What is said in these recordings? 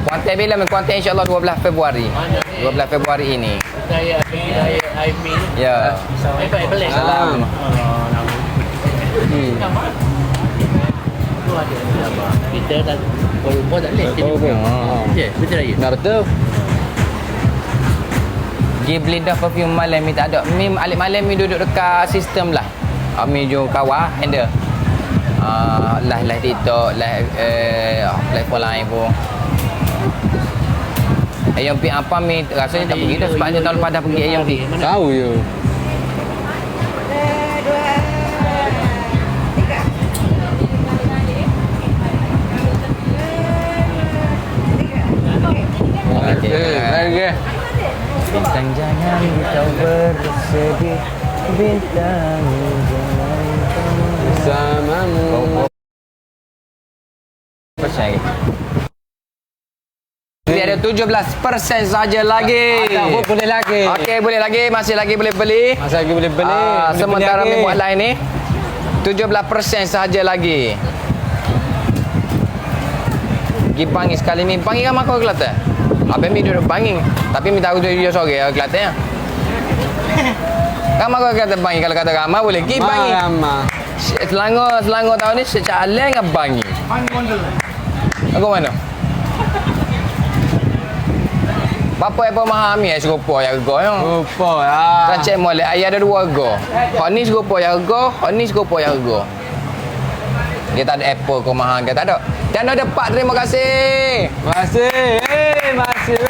Kuantai bila? Kuantai insyaAllah 12 Februari. 12 Februari ini. Saya Aimi. Ya. Saya balik. Salam. Tu ada apa? Kita dah berumur tak boleh. Ya, betul lagi. Dah betul. Dia beli dah perfume malam ni tak ada. Mi alik malam mi duduk dekat sistem lah. Mi jom kawal handle. Lah TikTok, platform lain pun. Ayam pi apa mi rasanya tak pergi dah sebab dia tahun lepas dah pergi ayam pi. Tahu je. Okey. Bintang jangan kau bersedih, bintang jangan kau Bersamamu. persen. Dia ada 17% saja lagi. Boleh lagi. Okey, boleh lagi, masih lagi boleh beli. Masih lagi boleh beli. Boleh Sementara beli lagi. buat lain ni 17% sahaja lagi. Pergi panggil sekali ni. Panggil kan makau Kelantan? Abang mi duduk panggil. Tapi mi tahu dia sore Kelantan ya. Kan makau Kelantan panggil kalau kata ramai boleh pergi panggil. Ramah. Selangor tahun ni secara lain dengan panggil. Panggil Wonderland. Aku mana? Bapa apa memahami serupa ya harga ya. Lupa lah. Kan cek molek ayah ada dua harga. Hak ni serupa ya harga, hak ni serupa ya harga. Dia tak ada apple kau mahal ke tak ada. Dan ada Pak, terima kasih. Masih. Masih.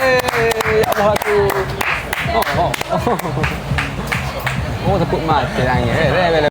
Ya Allah aku. Oh, takut mati nangis.